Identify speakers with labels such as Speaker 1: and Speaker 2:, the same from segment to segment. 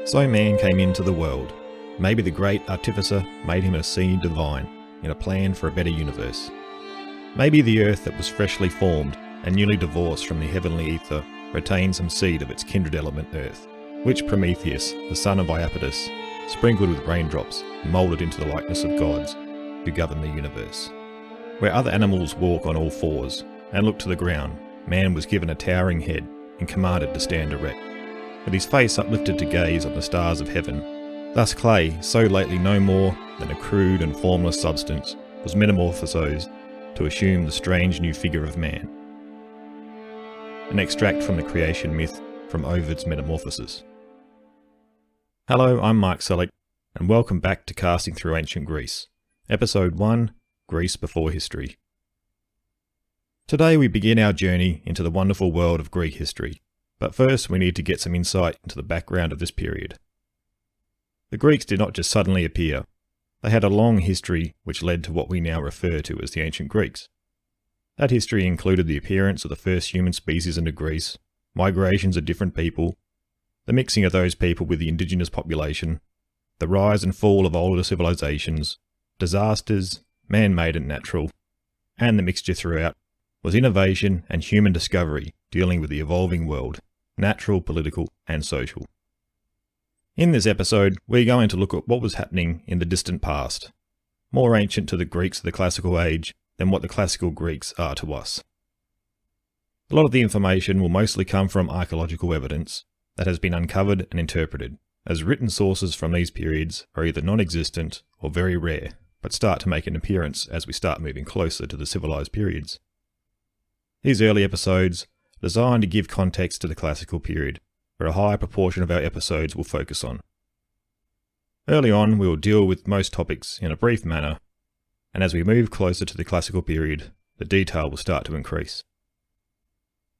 Speaker 1: So man came into the world. Maybe the great artificer made him a seed divine in a plan for a better universe. Maybe the earth that was freshly formed and newly divorced from the heavenly ether retained some seed of its kindred element earth, which Prometheus, the son of Iapetus, sprinkled with raindrops and moulded into the likeness of gods who govern the universe. Where other animals walk on all fours and look to the ground, man was given a towering head and commanded to stand erect, with his face uplifted to gaze on the stars of heaven. Thus clay, so lately no more than a crude and formless substance, was metamorphosed to assume the strange new figure of man. An extract from the creation myth from Ovid's Metamorphoses. Hello, I'm Mark Selleck, and welcome back to Casting Through Ancient Greece, Episode 1, Greece Before History. Today we begin our journey into the wonderful world of Greek history, but first we need to get some insight into the background of this period. The Greeks did not just suddenly appear. They had a long history which led to what we now refer to as the ancient Greeks. That history included the appearance of the first human species into Greece, migrations of different people, the mixing of those people with the indigenous population, the rise and fall of older civilizations, disasters, man-made and natural, and the mixture throughout was innovation and human discovery dealing with the evolving world, natural, political, and social. In this episode, we're going to look at what was happening in the distant past, more ancient to the Greeks of the classical age than what the classical Greeks are to us. A lot of the information will mostly come from archaeological evidence that has been uncovered and interpreted, as written sources from these periods are either non-existent or very rare, but start to make an appearance as we start moving closer to the civilized periods. These early episodes are designed to give context to the classical period, where a high proportion of our episodes will focus on. Early on, we will deal with most topics in a brief manner, and as we move closer to the classical period, the detail will start to increase.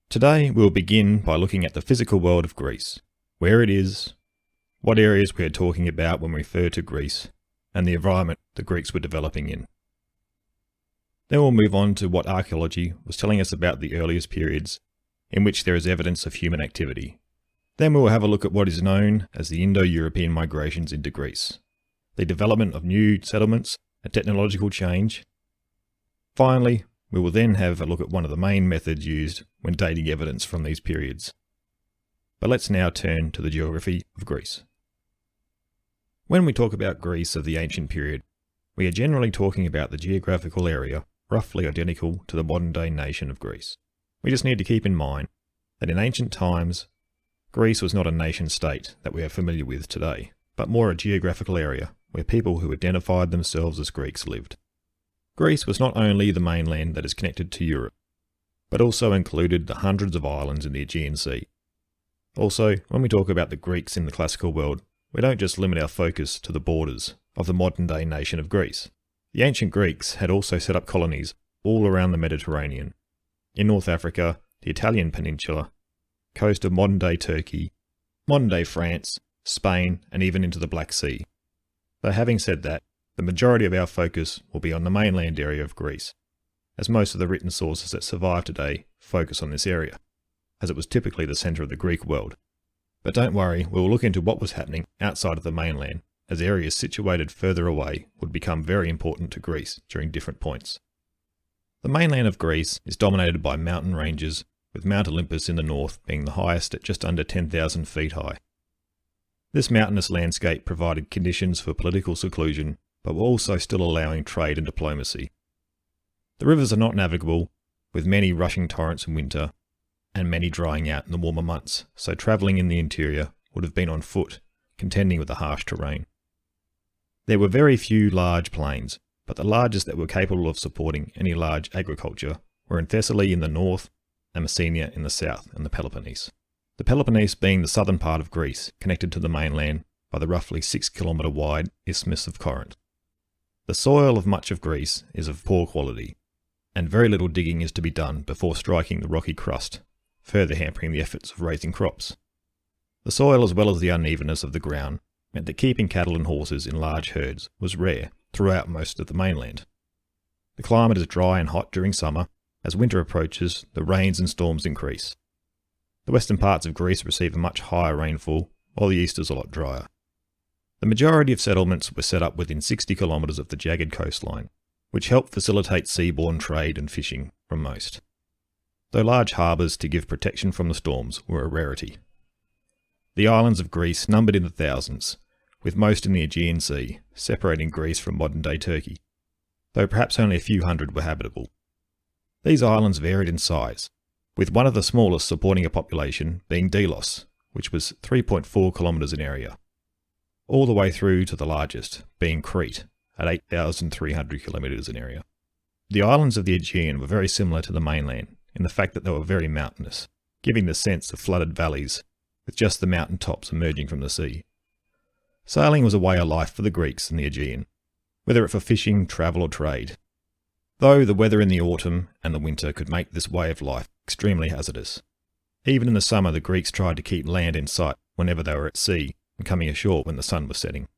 Speaker 1: Today, we will begin by looking at the physical world of Greece, where it is, what areas we are talking about when we refer to Greece, and the environment the Greeks were developing in. Then we'll move on to what archaeology was telling us about the earliest periods in which there is evidence of human activity. Then we will have a look at what is known as the Indo-European migrations into Greece, the development of new settlements and technological change. Finally, we will then have a look at one of the main methods used when dating evidence from these periods. But let's now turn to the geography of Greece. When we talk about Greece of the ancient period, we are generally talking about the geographical area roughly identical to the modern-day nation of Greece. We just need to keep in mind that in ancient times, Greece was not a nation-state that we are familiar with today, but more a geographical area where people who identified themselves as Greeks lived. Greece was not only the mainland that is connected to Europe, but also included the hundreds of islands in the Aegean Sea. Also, when we talk about the Greeks in the classical world, we don't just limit our focus to the borders of the modern-day nation of Greece. The ancient Greeks had also set up colonies all around the Mediterranean, in North Africa, the Italian peninsula, coast of modern-day Turkey, modern-day France, Spain, and even into the Black Sea. Though having said that, the majority of our focus will be on the mainland area of Greece, as most of the written sources that survive today focus on this area, as it was typically the centre of the Greek world. But don't worry, we will look into what was happening outside of the mainland, as areas situated further away would become very important to Greece during different points. The mainland of Greece is dominated by mountain ranges, with Mount Olympus in the north being the highest at just under 10,000 feet high. This mountainous landscape provided conditions for political seclusion, but were also still allowing trade and diplomacy. The rivers are not navigable, with many rushing torrents in winter, and many drying out in the warmer months, so travelling in the interior would have been on foot, contending with the harsh terrain. There were very few large plains, but the largest that were capable of supporting any large agriculture were in Thessaly in the north, and Messenia in the south, and the Peloponnese. The Peloponnese being the southern part of Greece, connected to the mainland by the roughly 6-kilometre wide Isthmus of Corinth. The soil of much of Greece is of poor quality, and very little digging is to be done before striking the rocky crust, further hampering the efforts of raising crops. The soil, as well as the unevenness of the ground, meant that keeping cattle and horses in large herds was rare throughout most of the mainland. The climate is dry and hot during summer. As winter approaches, the rains and storms increase. The western parts of Greece receive a much higher rainfall, while the east is a lot drier. The majority of settlements were set up within 60 kilometres of the jagged coastline, which helped facilitate seaborne trade and fishing from most, though large harbours to give protection from the storms were a rarity. The islands of Greece numbered in the thousands, with most in the Aegean Sea, separating Greece from modern-day Turkey, though perhaps only a few hundred were habitable. These islands varied in size, with one of the smallest supporting a population being Delos, which was 3.4 kilometres in area, all the way through to the largest, being Crete, at 8,300 kilometres in area. The islands of the Aegean were very similar to the mainland in the fact that they were very mountainous, giving the sense of flooded valleys, with just the mountain tops emerging from the sea. Sailing was a way of life for the Greeks in the Aegean, whether it for fishing, travel or trade, though the weather in the autumn and the winter could make this way of life extremely hazardous. Even in the summer the Greeks tried to keep land in sight whenever they were at sea and coming ashore when the sun was setting.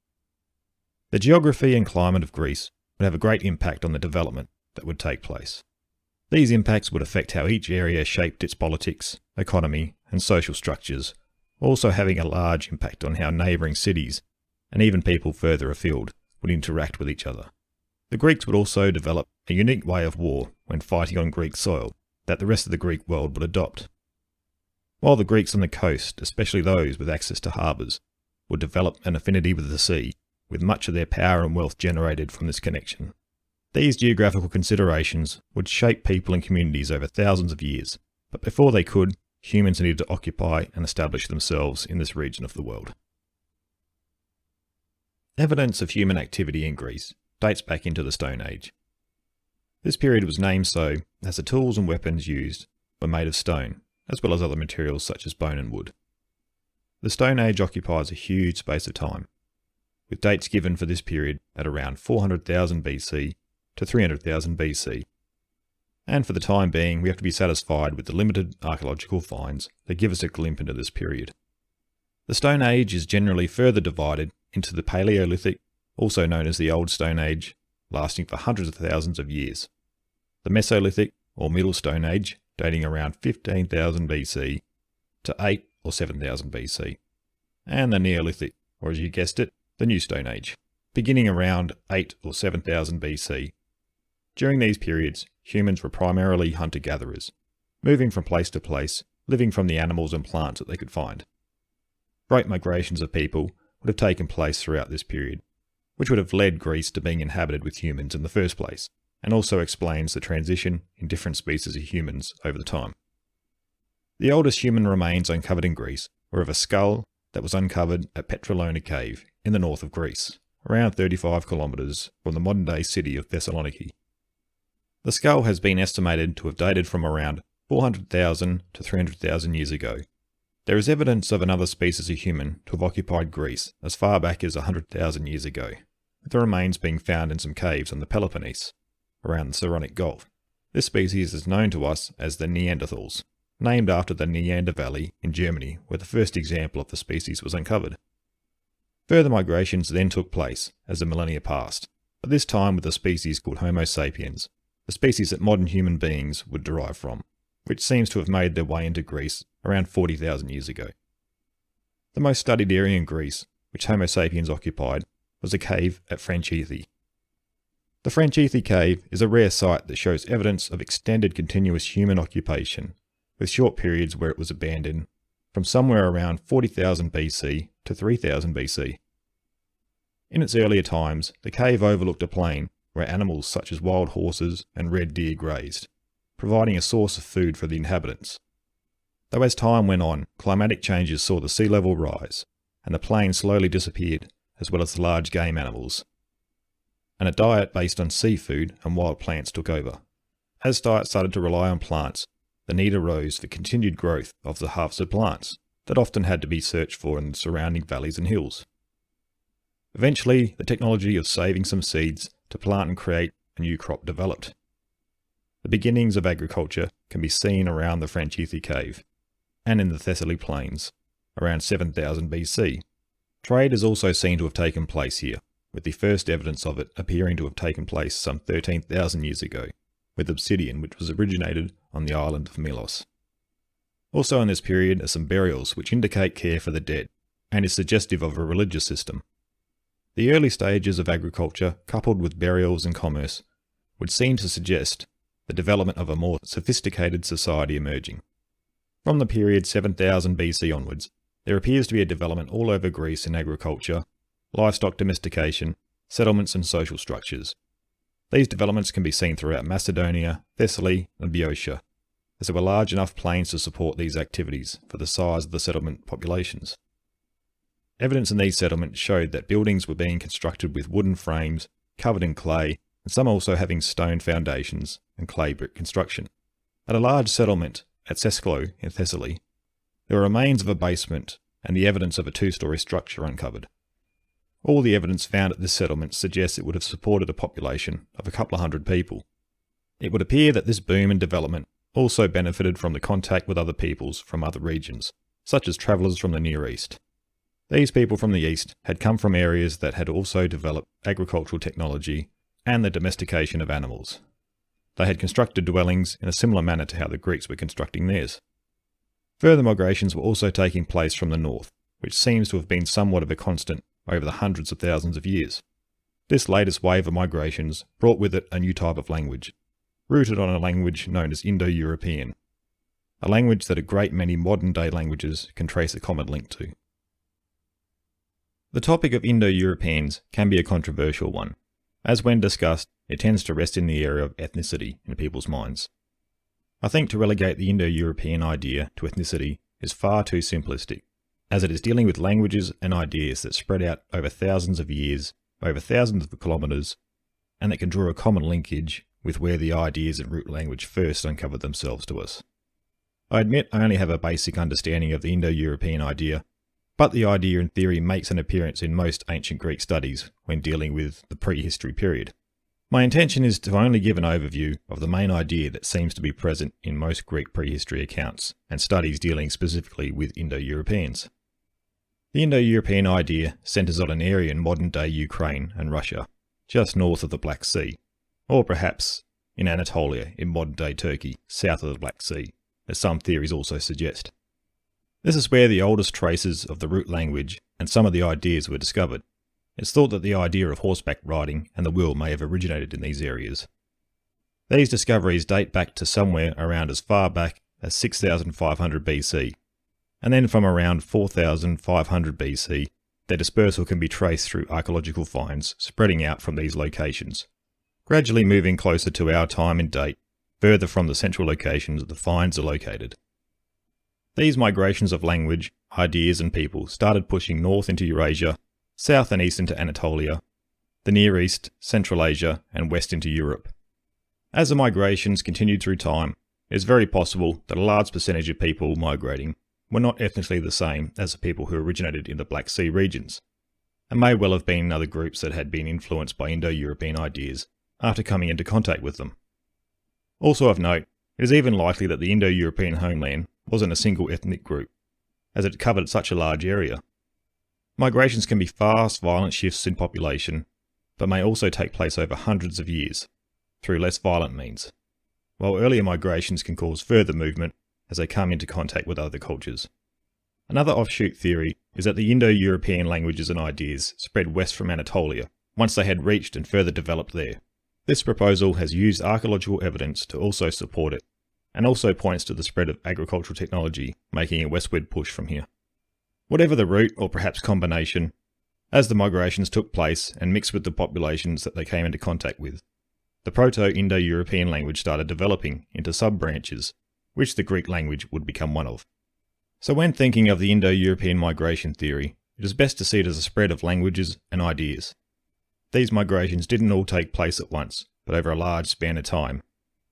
Speaker 1: The geography and climate of Greece would have a great impact on the development that would take place. These impacts would affect how each area shaped its politics, economy and social structures, also having a large impact on how neighbouring cities and even people further afield would interact with each other. The Greeks would also develop a unique way of war when fighting on Greek soil that the rest of the Greek world would adopt. While the Greeks on the coast, especially those with access to harbours, would develop an affinity with the sea, with much of their power and wealth generated from this connection. These geographical considerations would shape people and communities over thousands of years, but before they could, humans needed to occupy and establish themselves in this region of the world. Evidence of human activity in Greece dates back into the Stone Age. This period was named so as the tools and weapons used were made of stone, as well as other materials such as bone and wood. The Stone Age occupies a huge space of time, with dates given for this period at around 400,000 BC to 300,000 BC. And for the time being, we have to be satisfied with the limited archaeological finds that give us a glimpse into this period. The Stone Age is generally further divided into the Paleolithic, also known as the Old Stone Age, lasting for hundreds of thousands of years, the Mesolithic, or Middle Stone Age, dating around 15,000 BC to 8 or 7,000 BC, and the Neolithic, or as you guessed it, the New Stone Age, beginning around 8 or 7,000 BC. During these periods, humans were primarily hunter-gatherers, moving from place to place, living from the animals and plants that they could find. Great migrations of people would have taken place throughout this period, which would have led Greece to being inhabited with humans in the first place, and also explains the transition in different species of humans over the time. The oldest human remains uncovered in Greece were of a skull that was uncovered at Petrolona Cave in the north of Greece, around 35 kilometres from the modern-day city of Thessaloniki. The skull has been estimated to have dated from around 400,000 to 300,000 years ago. There is evidence of another species of human to have occupied Greece as far back as 100,000 years ago, with the remains being found in some caves on the Peloponnese, around the Saronic Gulf. This species is known to us as the Neanderthals, named after the Neander Valley in Germany, where the first example of the species was uncovered. Further migrations then took place as the millennia passed, but this time with a species called Homo sapiens, the species that modern human beings would derive from, which seems to have made their way into Greece around 40,000 years ago. The most studied area in Greece, which Homo sapiens occupied, was a cave at Franchithi. The Franchithi cave is a rare site that shows evidence of extended continuous human occupation, with short periods where it was abandoned, from somewhere around 40,000 BC to 3000 BC. In its earlier times, the cave overlooked a plain where animals such as wild horses and red deer grazed, providing a source of food for the inhabitants. Though as time went on, climatic changes saw the sea level rise, and the plain slowly disappeared, as well as the large game animals, and a diet based on seafood and wild plants took over. As diets started to rely on plants, the need arose for continued growth of the harvested plants that often had to be searched for in the surrounding valleys and hills. Eventually, the technology of saving some seeds to plant and create a new crop developed. The beginnings of agriculture can be seen around the Franchithi cave and in the Thessaly plains, around 7000 BC. Trade is also seen to have taken place here, with the first evidence of it appearing to have taken place some 13,000 years ago, with obsidian which was originated on the island of Milos. Also in this period are some burials which indicate care for the dead, and is suggestive of a religious system. The early stages of agriculture, coupled with burials and commerce, would seem to suggest the development of a more sophisticated society emerging. From the period 7000 BC onwards, there appears to be a development all over Greece in agriculture, livestock domestication, settlements and social structures. These developments can be seen throughout Macedonia, Thessaly and Boeotia, as there were large enough plains to support these activities for the size of the settlement populations. Evidence in these settlements showed that buildings were being constructed with wooden frames, covered in clay, and some also having stone foundations and clay brick construction. At a large settlement at Sesklo in Thessaly, there were remains of a basement and the evidence of a two-storey structure uncovered. All the evidence found at this settlement suggests it would have supported a population of a couple of hundred people. It would appear that this boom and development also benefited from the contact with other peoples from other regions, such as travellers from the Near East. These people from the East had come from areas that had also developed agricultural technology and the domestication of animals. They had constructed dwellings in a similar manner to how the Greeks were constructing theirs. Further migrations were also taking place from the north, which seems to have been somewhat of a constant over the hundreds of thousands of years. This latest wave of migrations brought with it a new type of language, rooted on a language known as Indo-European, a language that a great many modern-day languages can trace a common link to. The topic of Indo-Europeans can be a controversial one, as when discussed, it tends to rest in the area of ethnicity in people's minds. I think to relegate the Indo-European idea to ethnicity is far too simplistic, as it is dealing with languages and ideas that spread out over thousands of years, over thousands of kilometres, and that can draw a common linkage with where the ideas and root language first uncovered themselves to us. I admit I only have a basic understanding of the Indo-European idea, but the idea in theory makes an appearance in most ancient Greek studies when dealing with the prehistory period. My intention is to only give an overview of the main idea that seems to be present in most Greek prehistory accounts and studies dealing specifically with Indo-Europeans. The Indo-European idea centres on an area in modern-day Ukraine and Russia, just north of the Black Sea, or perhaps in Anatolia in modern-day Turkey, south of the Black Sea, as some theories also suggest. This is where the oldest traces of the root language and some of the ideas were discovered. It's thought that the idea of horseback riding and the wheel may have originated in these areas. These discoveries date back to somewhere around as far back as 6500 BC, and then from around 4500 BC, their dispersal can be traced through archaeological finds spreading out from these locations, gradually moving closer to our time and date, further from the central locations the finds are located. These migrations of language, ideas and people started pushing north into Eurasia, south and east into Anatolia, the Near East, Central Asia and west into Europe. As the migrations continued through time, it is very possible that a large percentage of people migrating were not ethnically the same as the people who originated in the Black Sea regions, and may well have been other groups that had been influenced by Indo-European ideas after coming into contact with them. Also of note, it is even likely that the Indo-European homeland wasn't a single ethnic group, as it covered such a large area. Migrations can be fast, violent shifts in population, but may also take place over hundreds of years, through less violent means, while earlier migrations can cause further movement as they come into contact with other cultures. Another offshoot theory is that the Indo-European languages and ideas spread west from Anatolia, once they had reached and further developed there. This proposal has used archaeological evidence to also support it, and also points to the spread of agricultural technology making a westward push from here. Whatever the route, or perhaps combination, as the migrations took place and mixed with the populations that they came into contact with, the Proto-Indo-European language started developing into sub-branches, which the Greek language would become one of. So when thinking of the Indo-European migration theory, it is best to see it as a spread of languages and ideas. These migrations didn't all take place at once, but over a large span of time,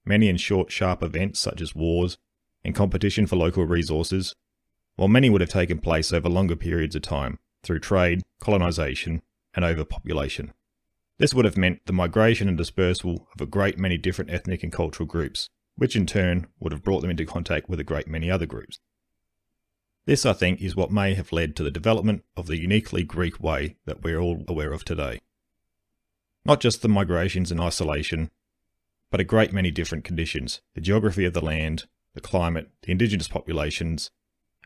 Speaker 1: many in short, sharp events such as wars and competition for local resources, while many would have taken place over longer periods of time through trade, colonisation and overpopulation. This would have meant the migration and dispersal of a great many different ethnic and cultural groups, which in turn would have brought them into contact with a great many other groups. This, I think, is what may have led to the development of the uniquely Greek way that we're all aware of today. Not just the migrations in isolation, but a great many different conditions, the geography of the land, the climate, the indigenous populations,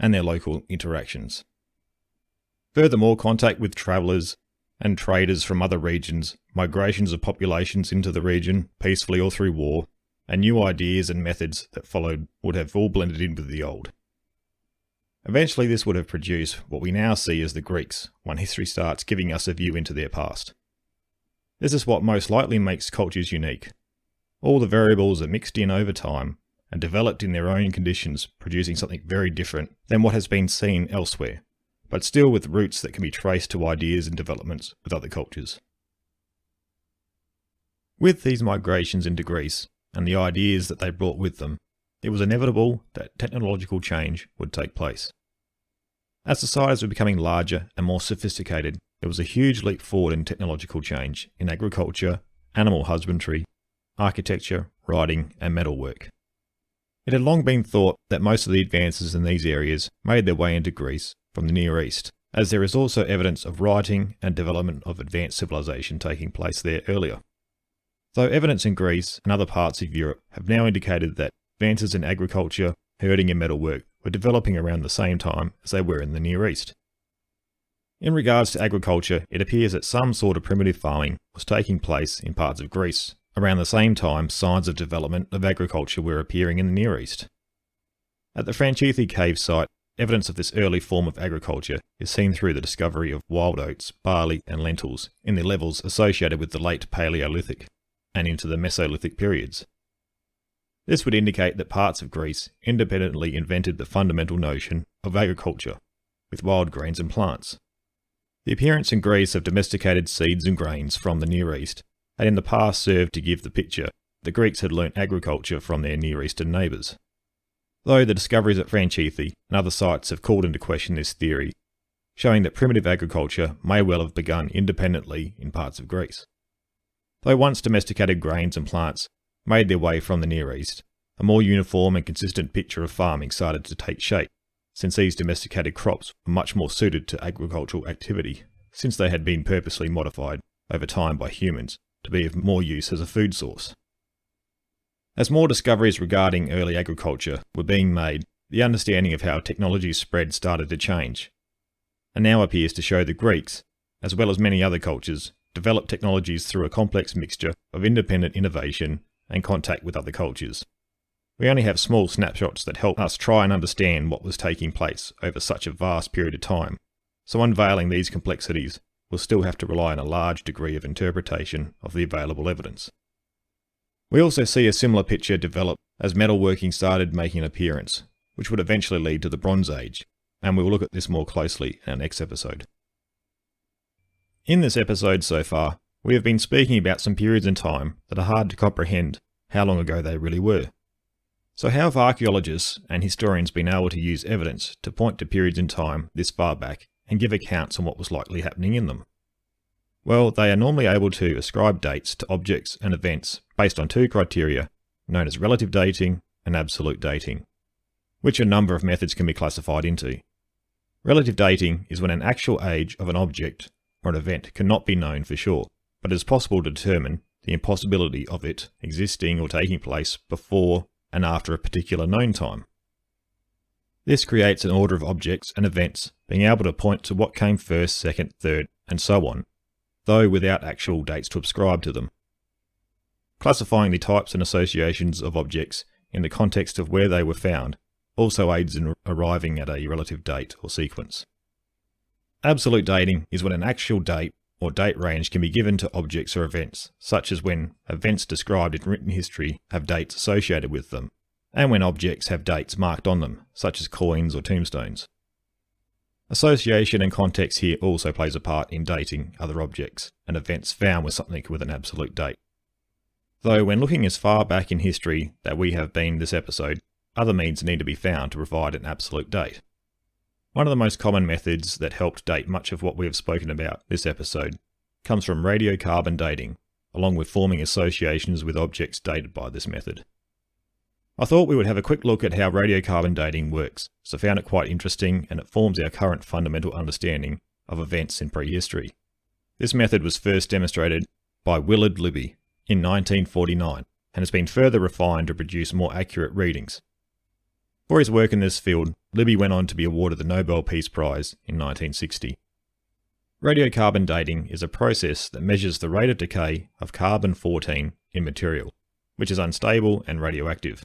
Speaker 1: and their local interactions. Furthermore, contact with travellers and traders from other regions, migrations of populations into the region, peacefully or through war, and new ideas and methods that followed would have all blended in with the old. Eventually this would have produced what we now see as the Greeks, when history starts giving us a view into their past. This is what most likely makes cultures unique. All the variables are mixed in over time and developed in their own conditions, producing something very different than what has been seen elsewhere, but still with roots that can be traced to ideas and developments with other cultures. With these migrations into Greece and the ideas that they brought with them, it was inevitable that technological change would take place. As societies were becoming larger and more sophisticated, there was a huge leap forward in technological change in agriculture, animal husbandry, architecture, writing, and metalwork. It had long been thought that most of the advances in these areas made their way into Greece from the Near East, as there is also evidence of writing and development of advanced civilization taking place there earlier. Though evidence in Greece and other parts of Europe have now indicated that advances in agriculture, herding and metalwork were developing around the same time as they were in the Near East. In regards to agriculture, it appears that some sort of primitive farming was taking place in parts of Greece. Around the same time, signs of development of agriculture were appearing in the Near East. At the Franchithi cave site, evidence of this early form of agriculture is seen through the discovery of wild oats, barley and lentils in the levels associated with the late Paleolithic and into the Mesolithic periods. This would indicate that parts of Greece independently invented the fundamental notion of agriculture, with wild grains and plants. The appearance in Greece of domesticated seeds and grains from the Near East had in the past served to give the picture that Greeks had learnt agriculture from their Near Eastern neighbours. Though the discoveries at Franchithi and other sites have called into question this theory, showing that primitive agriculture may well have begun independently in parts of Greece. Though once domesticated grains and plants made their way from the Near East, a more uniform and consistent picture of farming started to take shape, since these domesticated crops were much more suited to agricultural activity, since they had been purposely modified over time by humans to be of more use as a food source. As more discoveries regarding early agriculture were being made, the understanding of how technology spread started to change, and now appears to show the Greeks, as well as many other cultures, developed technologies through a complex mixture of independent innovation and contact with other cultures. We only have small snapshots that help us try and understand what was taking place over such a vast period of time, so unveiling these complexities will still have to rely on a large degree of interpretation of the available evidence. We also see a similar picture develop as metalworking started making an appearance, which would eventually lead to the Bronze Age, and we will look at this more closely in our next episode. In this episode so far, we have been speaking about some periods in time that are hard to comprehend how long ago they really were. So how have archaeologists and historians been able to use evidence to point to periods in time this far back and give accounts on what was likely happening in them? Well, they are normally able to ascribe dates to objects and events based on two criteria known as relative dating and absolute dating, which a number of methods can be classified into. Relative dating is when an actual age of an object or an event cannot be known for sure, but it is possible to determine the impossibility of it existing or taking place before and after a particular known time. This creates an order of objects and events being able to point to what came first, second, third, and so on, though without actual dates to ascribe to them. Classifying the types and associations of objects in the context of where they were found also aids in arriving at a relative date or sequence. Absolute dating is when an actual date or date range can be given to objects or events, such as when events described in written history have dates associated with them, and when objects have dates marked on them, such as coins or tombstones. Association and context here also plays a part in dating other objects and events found with something with an absolute date. Though when looking as far back in history that we have been this episode, other means need to be found to provide an absolute date. One of the most common methods that helped date much of what we have spoken about this episode comes from radiocarbon dating, along with forming associations with objects dated by this method. I thought we would have a quick look at how radiocarbon dating works, so I found it quite interesting and it forms our current fundamental understanding of events in prehistory. This method was first demonstrated by Willard Libby in 1949 and has been further refined to produce more accurate readings. For his work in this field, Libby went on to be awarded the Nobel Peace Prize in 1960, Radiocarbon dating is a process that measures the rate of decay of carbon-14 in material, which is unstable and radioactive.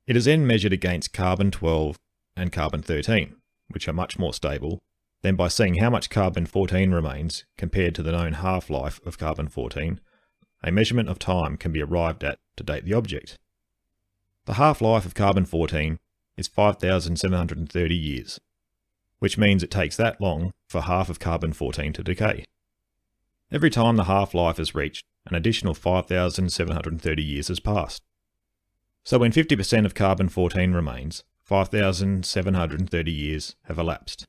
Speaker 1: It is then measured against carbon-12 and carbon-13, which are much more stable, then by seeing how much carbon-14 remains compared to the known half-life of carbon-14, a measurement of time can be arrived at to date the object. The half-life of carbon-14 is 5,730 years, which means it takes that long for half of carbon-14 to decay. Every time the half-life is reached, an additional 5,730 years has passed. So when 50% of carbon-14 remains, 5,730 years have elapsed.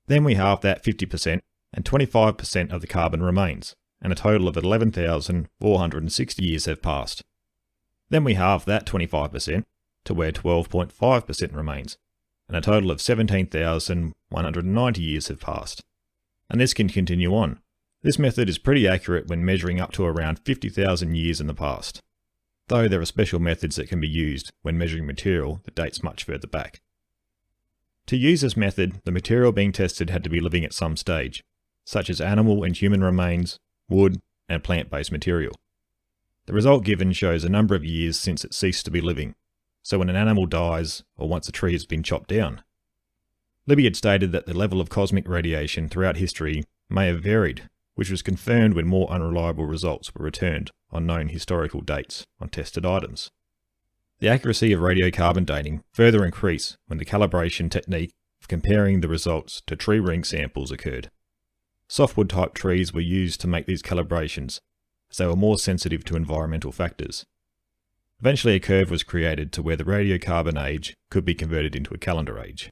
Speaker 1: Then we halve that 50% and 25% of the carbon remains, and a total of 11,460 years have passed. Then we halve that 25% to where 12.5% remains, and a total of 17,190 years have passed. And this can continue on. This method is pretty accurate when measuring up to around 50,000 years in the past, though there are special methods that can be used when measuring material that dates much further back. To use this method, the material being tested had to be living at some stage, such as animal and human remains, wood, and plant-based material. The result given shows a number of years since it ceased to be living, so when an animal dies, or once a tree has been chopped down. Libby had stated that the level of cosmic radiation throughout history may have varied, which was confirmed when more unreliable results were returned on known historical dates on tested items. The accuracy of radiocarbon dating further increased when the calibration technique of comparing the results to tree ring samples occurred. Softwood type trees were used to make these calibrations, as they were more sensitive to environmental factors. Eventually a curve was created to where the radiocarbon age could be converted into a calendar age.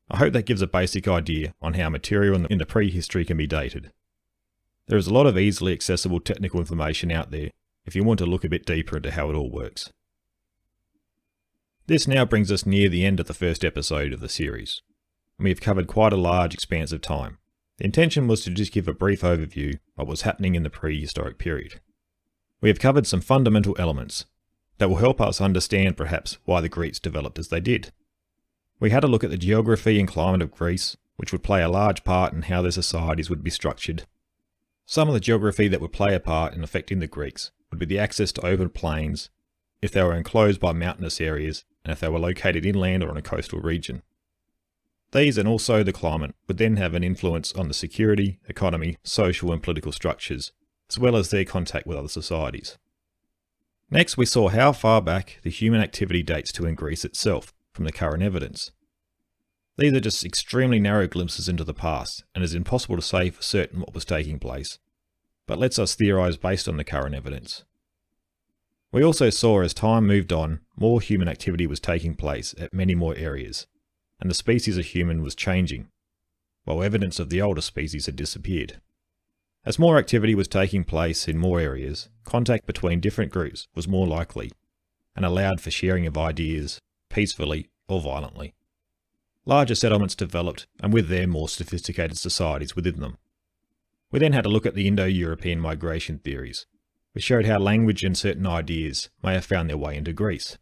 Speaker 1: I hope that gives a basic idea on how material in the prehistory can be dated. There is a lot of easily accessible technical information out there if you want to look a bit deeper into how it all works. This now brings us near the end of the first episode of the series, and we have covered quite a large expanse of time. The intention was to just give a brief overview of what was happening in the prehistoric period. We have covered some fundamental elements that will help us understand perhaps why the Greeks developed as they did. We had a look at the geography and climate of Greece, which would play a large part in how their societies would be structured. Some of the geography that would play a part in affecting the Greeks would be the access to open plains, if they were enclosed by mountainous areas, and if they were located inland or in a coastal region. These and also the climate would then have an influence on the security, economy, social and political structures, as well as their contact with other societies. Next, we saw how far back the human activity dates to in Greece itself from the current evidence. These are just extremely narrow glimpses into the past, and it is impossible to say for certain what was taking place, but lets us theorise based on the current evidence. We also saw as time moved on, more human activity was taking place at many more areas, and the species of human was changing, while evidence of the older species had disappeared. As more activity was taking place in more areas, contact between different groups was more likely, and allowed for sharing of ideas, peacefully or violently. Larger settlements developed, and with them more sophisticated societies within them. We then had a look at the Indo-European migration theories, which showed how language and certain ideas may have found their way into Greece.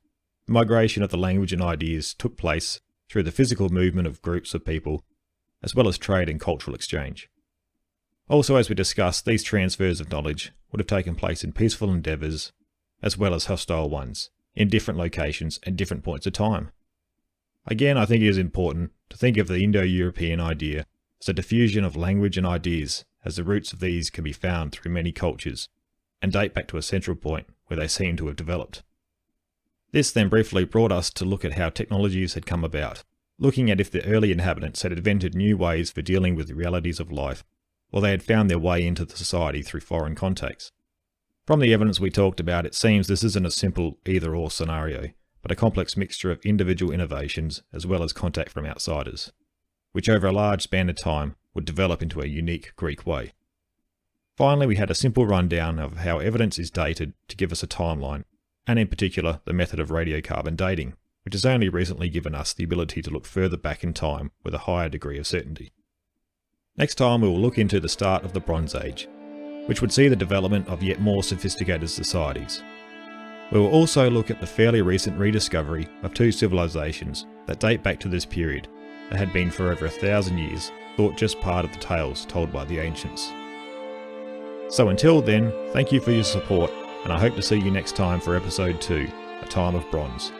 Speaker 1: The migration of the language and ideas took place through the physical movement of groups of people, as well as trade and cultural exchange. Also, as we discussed, these transfers of knowledge would have taken place in peaceful endeavours, as well as hostile ones, in different locations and different points of time. Again, I think it is important to think of the Indo-European idea as a diffusion of language and ideas, as the roots of these can be found through many cultures, and date back to a central point where they seem to have developed. This then briefly brought us to look at how technologies had come about, looking at if the early inhabitants had invented new ways for dealing with the realities of life, or they had found their way into the society through foreign contacts. From the evidence we talked about, it seems this isn't a simple either-or scenario, but a complex mixture of individual innovations as well as contact from outsiders, which over a large span of time would develop into a unique Greek way. Finally, we had a simple rundown of how evidence is dated to give us a timeline, and in particular the method of radiocarbon dating, which has only recently given us the ability to look further back in time with a higher degree of certainty. Next time we will look into the start of the Bronze Age, which would see the development of yet more sophisticated societies. We will also look at the fairly recent rediscovery of two civilizations that date back to this period that had been for over 1,000 years thought just part of the tales told by the ancients. So until then, thank you for your support, and I hope to see you next time for episode 2, A Time of Bronze.